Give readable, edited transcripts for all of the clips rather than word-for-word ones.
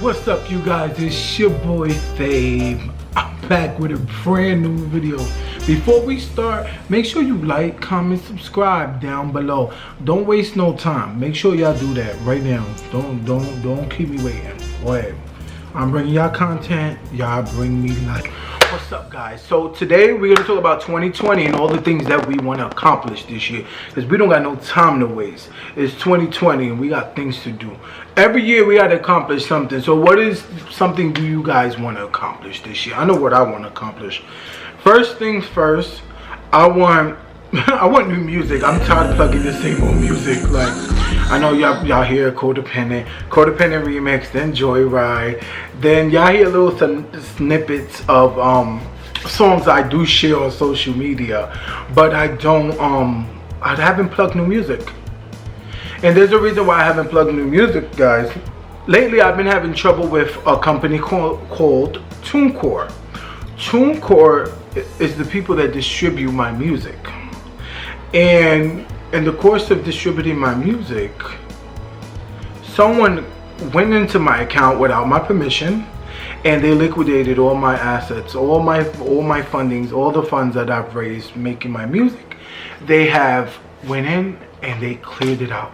What's up, you guys? It's your boy Fabe. I'm back with a brand new video. Before we start, make sure you like, comment, subscribe down below. Don't waste no time. Make sure y'all do that right now. Don't keep me waiting. Go ahead. I'm bringing y'all content. Y'all bring me life. What's up, guys? So today we're gonna talk about 2020 and all the things that we want to accomplish this year, because we don't got no time to waste. It's 2020 and we got things to do. Every year we got to accomplish something. So what is something do you guys want to accomplish this year? I know what I want to accomplish. First things first, I want new music. I'm tired of plugging the same old music. Like, I know y'all hear Codependent remix, then Joyride, then y'all hear little snippets of songs I do share on social media, but I haven't plugged new music. And there's a reason why I haven't plugged new music, guys. Lately I've been having trouble with a company called TuneCore. TuneCore is the people that distribute my music. And in the course of distributing my music, someone went into my account without my permission, and they liquidated all my assets, all my fundings, all the funds that I've raised making my music. They have went in and they cleared it out.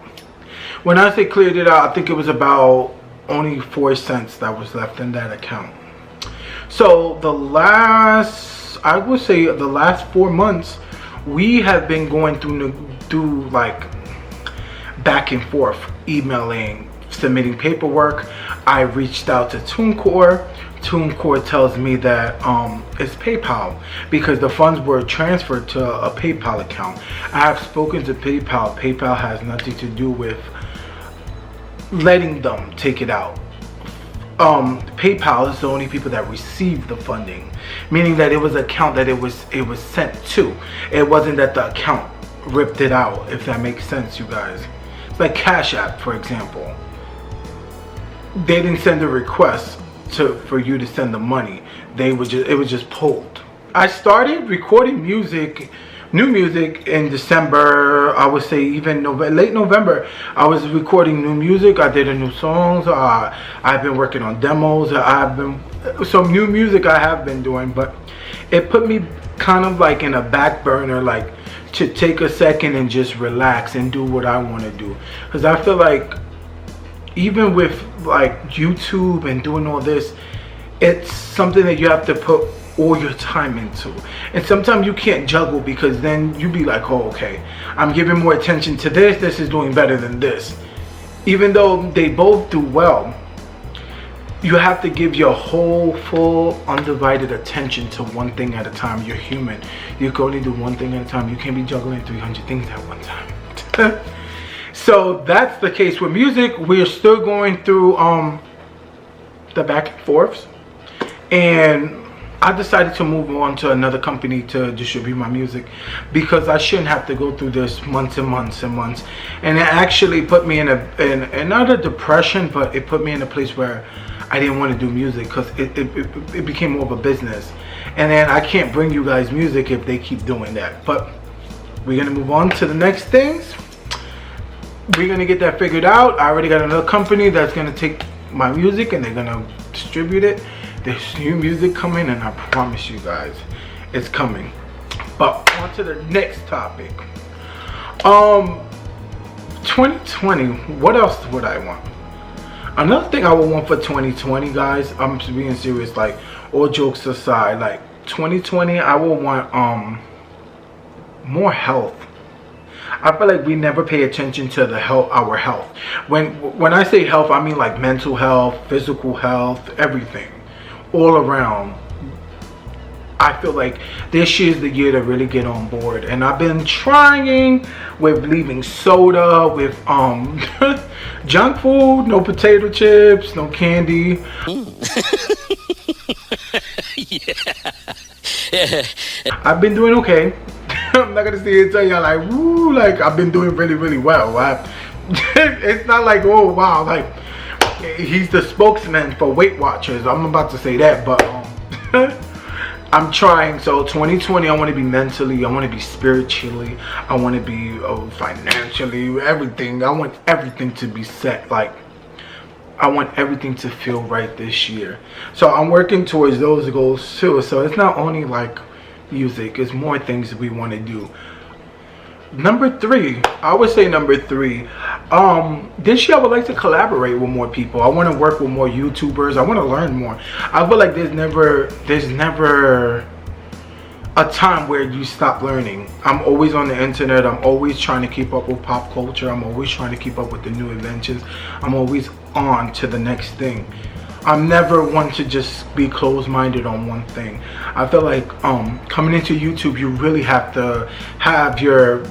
When I say cleared it out, I think it was about only 4 cents that was left in that account. So I would say the last 4 months, we have been going through like back and forth, emailing, submitting paperwork. I reached out to TuneCore. TuneCore tells me that it's PayPal, because the funds were transferred to a PayPal account. I have spoken to PayPal. PayPal has nothing to do with letting them take it out. PayPal is the only people that receive the funding, meaning that it was an account that it was sent to. It wasn't that the account ripped it out, if that makes sense, you guys. It's like Cash App, for example. They didn't send a request for you to send the money. It was just pulled. I started recording new music in December. I would say even late November. I was recording new music. I did a new songs. I've been working on demos. Some new music I have been doing, but it put me kind of like in a back burner, like to take a second and just relax and do what I want to do. Because I feel like even with like YouTube and doing all this, it's something that you have to put all your time into, and sometimes you can't juggle, because then you be like, oh, okay, I'm giving more attention to this is doing better than this. Even though they both do well, you have to give your whole full undivided attention to one thing at a time. You're human. You can only do one thing at a time. You can't be juggling 300 things at one time. So that's the case with music. We're still going through the back and forths, and I decided to move on to another company to distribute my music, because I shouldn't have to go through this months and months and months. And it actually put me in not a depression, but it put me in a place where I didn't want to do music, because it became more of a business. And then I can't bring you guys music if they keep doing that. But we're going to move on to the next things. We're going to get that figured out. I already got another company that's going to take my music and they're going to distribute it. There's new music coming, and I promise you guys, it's coming. But on to the next topic. 2020, what else would I want? Another thing I would want for 2020, guys, I'm being serious, like all jokes aside, like 2020, I would want more health. I feel like we never pay attention to our health. When I say health, I mean like mental health, physical health, everything. All around. I feel like this year's the year to really get on board, and I've been trying with leaving soda, with junk food, no potato chips, no candy. Yeah. I've been doing okay. I'm not gonna sit here and tell y'all like, woo, like I've been doing really, really well. It's not like, oh wow, like he's the spokesman for Weight Watchers. I'm about to say that, but I'm trying. So 2020, I want to be mentally, I want to be spiritually, I want to be financially, everything. I want everything to be set. Like I want everything to feel right this year. So I'm working towards those goals too. So it's not only like music, it's more things we want to do. Number 3, I would say number 3, this year I would like to collaborate with more people. I want to work with more YouTubers. I want to learn more. I feel like there's never a time where you stop learning. I'm always on the internet. I'm always trying to keep up with pop culture. I'm always trying to keep up with the new inventions. I'm always on to the next thing. I'm never one to just be closed-minded on one thing. I feel like coming into YouTube, you really have to have your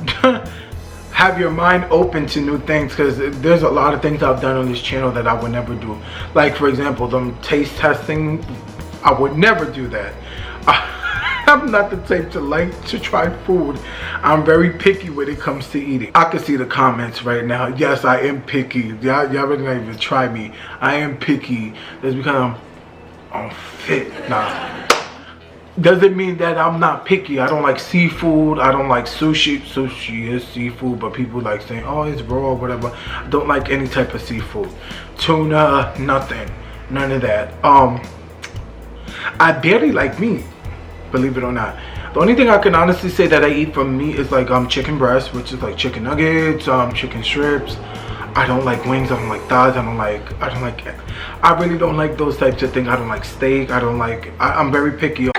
have your mind open to new things, because there's a lot of things I've done on this channel that I would never do. Like, for example, them taste testing, I would never do that. I'm not the type to like to try food. I'm very picky when it comes to eating. I can see the comments right now. Yes, I am picky. Y'all really not even try me. I am picky. That's because I'm fit. Nah. Doesn't mean that I'm not picky. I don't like seafood. I don't like sushi. Sushi is seafood, but people like saying, oh, it's raw or whatever. I don't like any type of seafood. Tuna, nothing. None of that. I barely like meat, believe it or not. The only thing I can honestly say that I eat from meat is like chicken breast, which is like chicken nuggets, chicken strips. I don't like wings. I don't like thighs. I really don't like those types of things. I don't like steak. I'm very picky.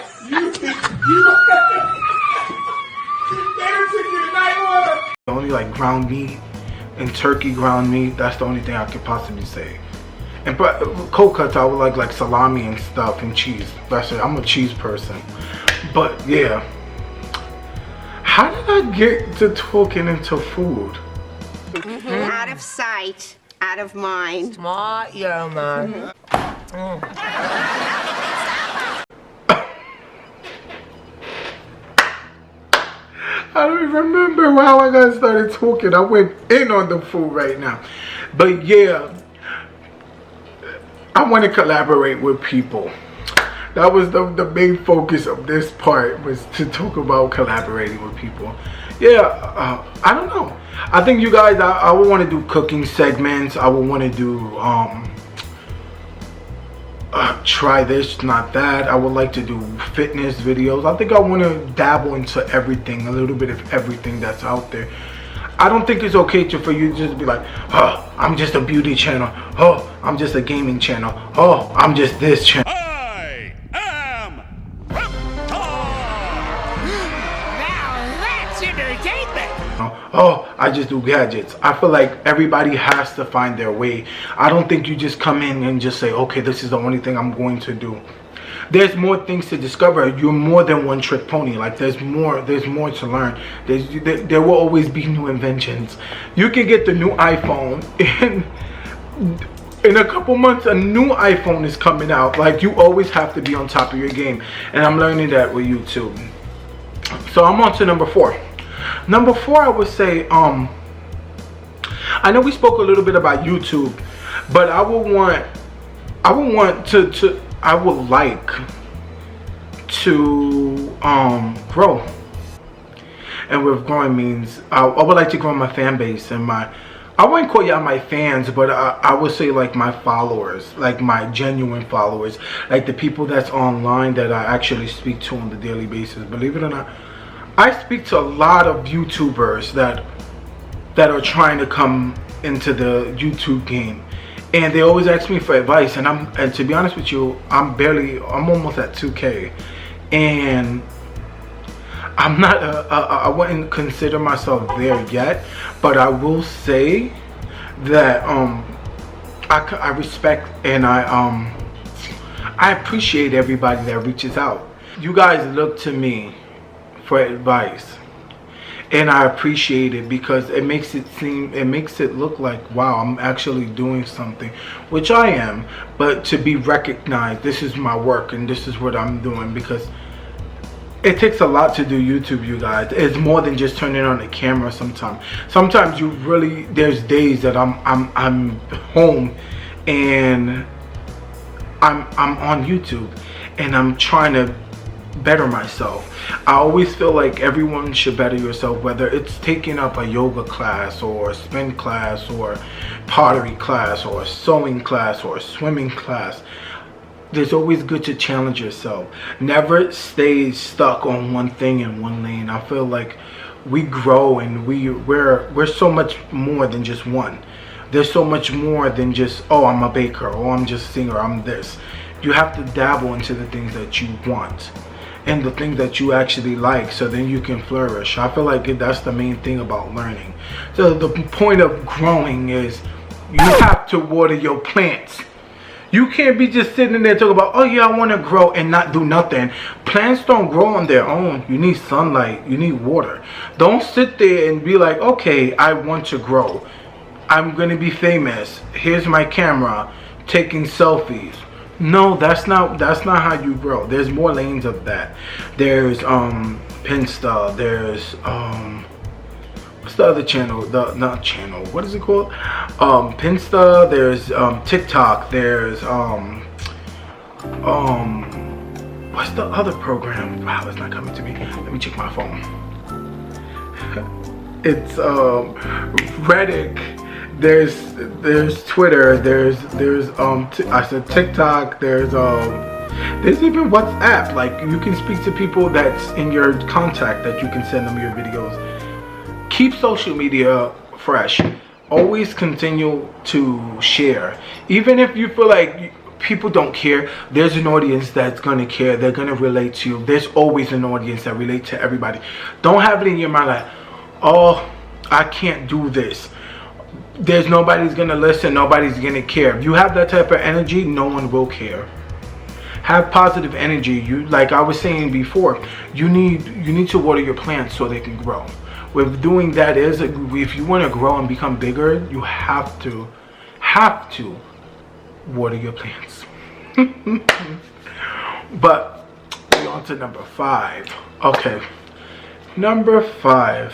Only like ground meat and turkey ground meat. That's the only thing I could possibly say. And but cold cuts, I would like salami and stuff and cheese. That's it. I'm a cheese person. But yeah, how did I get to talking into food? Out of sight, out of mind. Smart, yeah, man. I don't remember how I got started talking. I went in on the food right now. But yeah, I want to collaborate with people. That was the main focus of this part, was to talk about collaborating with people. Yeah, I don't know. I think you guys, I would want to do cooking segments. I would want to do try this, not that. I would like to do fitness videos. I think I want to dabble into everything, a little bit of everything that's out there. I don't think it's okay for you to just be like, oh, I'm just a beauty channel. Oh, I'm just a gaming channel. Oh, I'm just this channel. I am Now that's entertainment. Oh, I just do gadgets. I feel like everybody has to find their way. I don't think you just come in and just say, okay, this is the only thing I'm going to do. There's more things to discover. You're more than one trick pony. Like there's more to learn. There will always be new inventions. You can get the new iPhone in a couple months. A new iPhone is coming out. Like you always have to be on top of your game, and I'm learning that with YouTube. So I'm on to number 4. Number 4, I would say, I know we spoke a little bit about YouTube, but I would like to grow. And with growing means I would like to grow my fan base and I wouldn't call y'all my fans, but I would say like my followers, like my genuine followers, like the people that's online that I actually speak to on the daily basis. Believe it or not, I speak to a lot of YouTubers that are trying to come into the YouTube game, and they always ask me for advice. And to be honest with you, I'm almost at 2K, and I'm not I wouldn't consider myself there yet, but I will say that I respect and I appreciate everybody that reaches out. You guys look to me for advice, and I appreciate it because it makes it look like, wow, I'm actually doing something, which I am. But to be recognized, this is my work and this is what I'm doing, because it takes a lot to do YouTube, you guys. It's more than just turning on the camera. Sometimes you really, there's days that I'm home and I'm on YouTube and I'm trying to better myself. I always feel like everyone should better yourself, whether it's taking up a yoga class or a spin class or pottery class or a sewing class or a swimming class. It's always good to challenge yourself. Never stay stuck on one thing in one lane. I feel like we grow and we're so much more than just one. There's so much more than just, oh, I'm a baker, or I'm just a singer, I'm this. You have to dabble into the things that you want and the things that you actually like, so then you can flourish. I feel like that's the main thing about learning. So the point of growing is you have to water your plants. You can't be just sitting there talking about, oh yeah, I want to grow, and not do nothing. Plants don't grow on their own. You need sunlight, you need water. Don't sit there and be like, okay, I want to grow. I'm going to be famous. Here's my camera, taking selfies. No, that's not how you grow. There's more lanes of that. There's Pinsta, there's what's the other channel? Not channel. What is it called? Pinsta. There's TikTok. There's what's the other program? Wow, it's not coming to me. Let me check my phone. It's Reddit. There's Twitter. There's I said TikTok. There's even WhatsApp. Like, you can speak to people that's in your contact that you can send them your videos. Keep social media fresh. Always continue to share. Even if you feel like people don't care, there's an audience that's going to care. They're going to relate to you. There's always an audience that relates to everybody. Don't have it in your mind like, oh, I can't do this. There's nobody's going to listen. Nobody's going to care. If you have that type of energy, no one will care. Have positive energy. You, like I was saying before, you need to water your plants so they can grow. With doing that is, if you want to grow and become bigger, you have to water your plants. But we're on to number 5. Okay, number 5,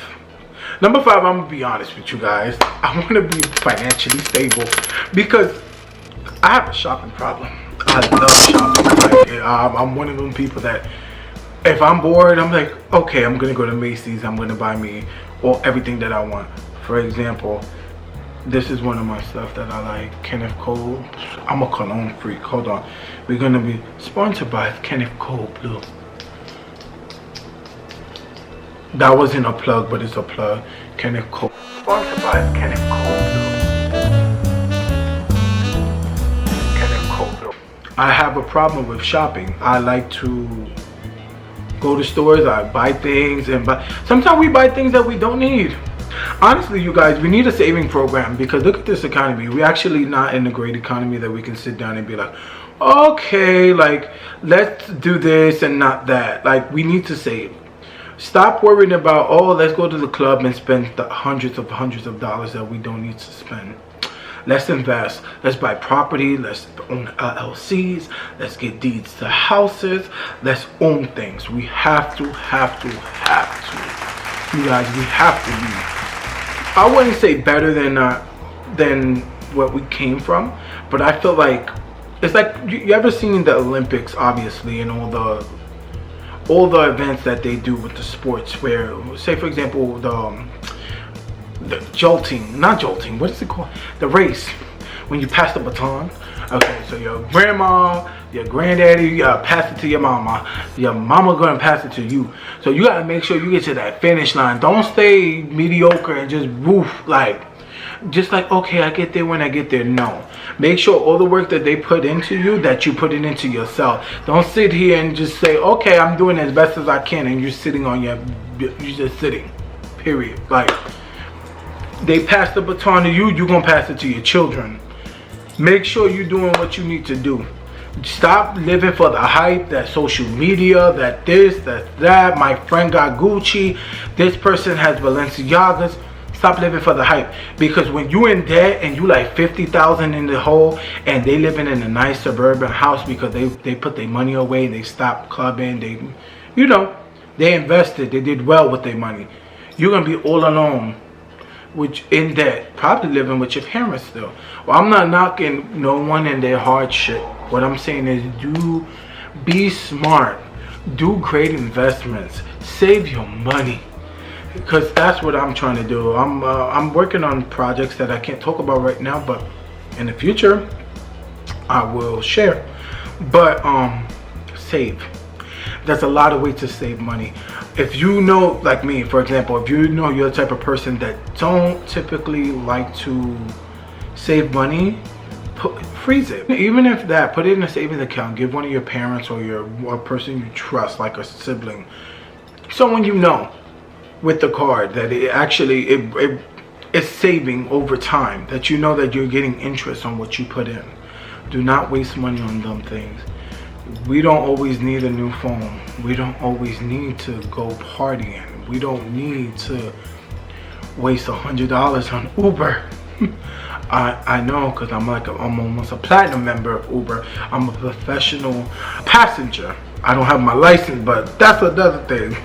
I'm gonna be honest with you guys. I want to be financially stable because I have a shopping problem. I love shopping. Like, I'm one of them people that, if I'm bored, I'm like, okay, I'm gonna go to Macy's. I'm gonna buy me everything that I want. For example, this is one of my stuff that I like. Kenneth Cole. I'm a cologne freak. Hold on. We're gonna be sponsored by Kenneth Cole Blue. That wasn't a plug, but it's a plug. Kenneth Cole. Sponsored by Kenneth Cole Blue. Kenneth Cole Blue. I have a problem with shopping. I like to go to stores, I buy things, and sometimes we buy things that we don't need. Honestly, you guys, we need a saving program, because look at this economy. We're actually not in a great economy that we can sit down and be like, okay, like, let's do this and not that. Like, we need to save. Stop worrying about, oh, let's go to the club and spend the hundreds of dollars that we don't need to spend. Let's invest. Let's buy property. Let's own LLCs. Let's get deeds to houses. Let's own things. We have to. You guys, we have to be. I wouldn't say better than what we came from, but I feel like it's like, you ever seen the Olympics, obviously, and all the events that they do with the sports, where, say for example, the not jolting, what is it called? The race, when you pass the baton. Okay, so your grandma, your granddaddy, pass it to your mama gonna pass it to you. So you gotta make sure you get to that finish line. Don't stay mediocre and just woof, like, just like, okay, I get there when I get there. No, make sure all the work that they put into you, that you put it into yourself. Don't sit here and just say, okay, I'm doing as best as I can, and you're sitting on you're just sitting, period. Like, they pass the baton to you, you're gonna pass it to your children. Make sure you're doing what you need to do. Stop living for the hype, that social media, that this, that. My friend got Gucci. This person has Balenciagas. Stop living for the hype. Because when you in debt and you like 50,000 in the hole, and they living in a nice suburban house because they put their money away, they stopped clubbing, they invested, they did well with their money. You're gonna be all alone, which in debt, probably living with your parents still. Well, I'm not knocking no one and their hardship. What I'm saying is, do be smart. Do great investments. Save your money. Because that's what I'm trying to do. I'm working on projects that I can't talk about right now, but in the future I will share. But save. There's a lot of ways to save money. If you know, like me, for example, if you know you're the type of person that don't typically like to save money, freeze it. Even if that, put it in a savings account. Give one of your parents or a person you trust, like a sibling, someone you know, with the card, that it actually it's saving over time, that you know that you're getting interest on what you put in. Do not waste money on dumb things. We don't always need a new phone. We don't always need to go partying. We don't need to waste $100 on Uber. I know, because I'm almost a platinum member of Uber. I'm a professional passenger. I don't have my license, but that's another thing.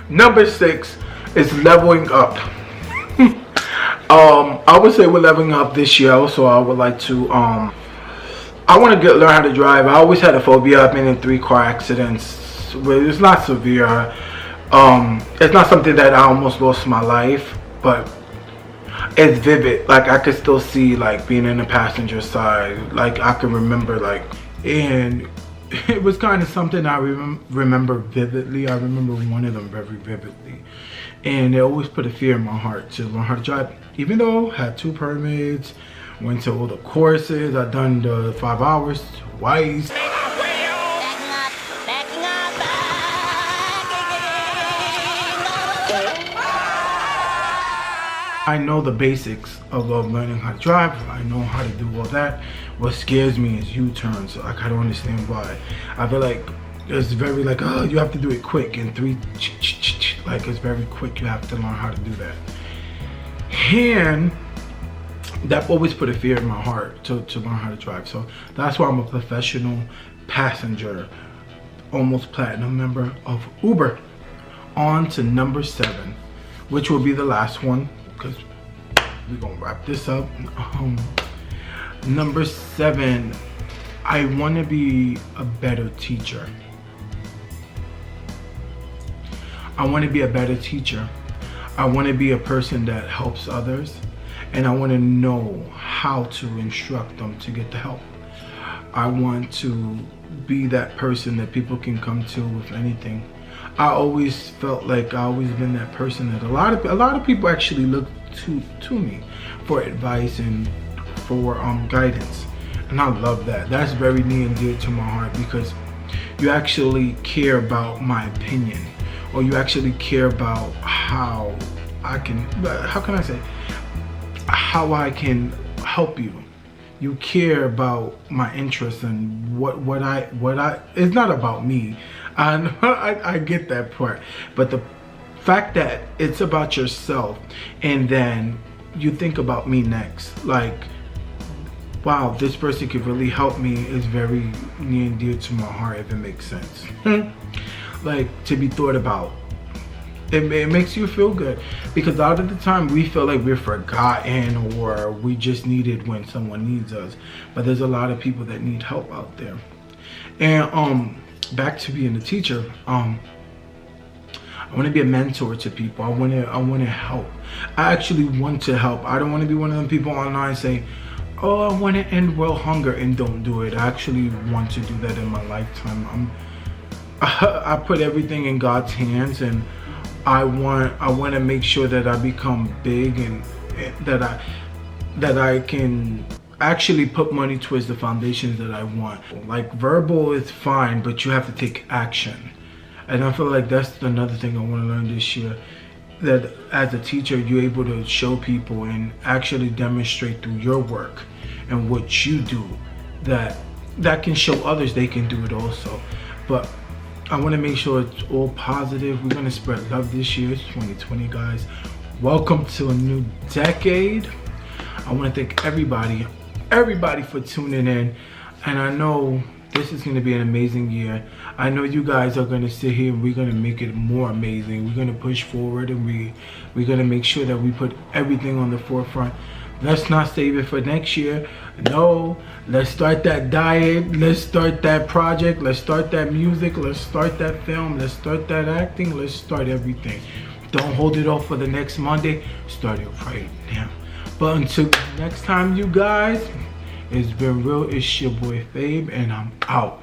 Number 6 is leveling up. I would say we're leveling up this year, so I would like to I want to learn how to drive. I always had a phobia. I've been in 3 car accidents. It's not severe. It's not something that I almost lost my life, but it's vivid. Like, I could still see, like, being in the passenger side. Like, I can remember, like, and it was kind of something I remember vividly. I remember one of them very vividly, and it always put a fear in my heart to learn how to drive. Even though I had 2 permits, went to all the courses, I've done the 5 hours twice. I know the basics of learning how to drive. I know how to do all that. What scares me is U-turns. Like, I don't understand why. I feel like it's very like, oh, you have to do it quick in 3, like, it's very quick. You have to learn how to do that. And that always put a fear in my heart to learn how to drive. So that's why I'm a professional passenger, almost platinum member of Uber. On to number 7, which will be the last one, because we're gonna wrap this up. Number 7, I want to be a better teacher. I want to be a better teacher. I want to be a person that helps others, and I want to know how to instruct them to get the help. I want to be that person that people can come to with anything. I always felt like I always been that person that a lot of people actually look to me for advice and for guidance, and I love that. That's very near and dear to my heart, because you actually care about my opinion, or you actually care about how I can help you. You care about my interests and what I. It's not about me. I get that part, but the fact that it's about yourself, and then you think about me next, like, wow, this person could really help me, is very near and dear to my heart, if it makes sense. Like, to be thought about. It makes you feel good, because a lot of the time we feel like we're forgotten, or we just needed when someone needs us. But there's a lot of people that need help out there. And back to being a teacher, I want to be a mentor to people. I want to help. I actually want to help. I don't want to be one of them people online saying, oh, I want to end world hunger, and don't do it. I actually want to do that in my lifetime. I put everything in God's hands, and I want to make sure that I become big, and that I can actually put money towards the foundations that I want. Like, verbal is fine, but you have to take action. And I feel like that's another thing I want to learn this year, that as a teacher, you're able to show people and actually demonstrate through your work and what you do, that can show others they can do it also. But I want to make sure it's all positive. We're going to spread love this year. It's 2020, guys. Welcome to a new decade. I want to thank everybody for tuning in. And I know this is going to be an amazing year. I know you guys are going to sit here and we're going to make it more amazing. We're going to push forward, and we're going to make sure that we put everything on the forefront. Let's not save it for next year. No, let's start that diet. Let's start that project. Let's start that music. Let's start that film. Let's start that acting. Let's start everything. Don't hold it off for the next Monday. Start it right now. But until next time, you guys, it's been real. It's your boy Fabe, and I'm out.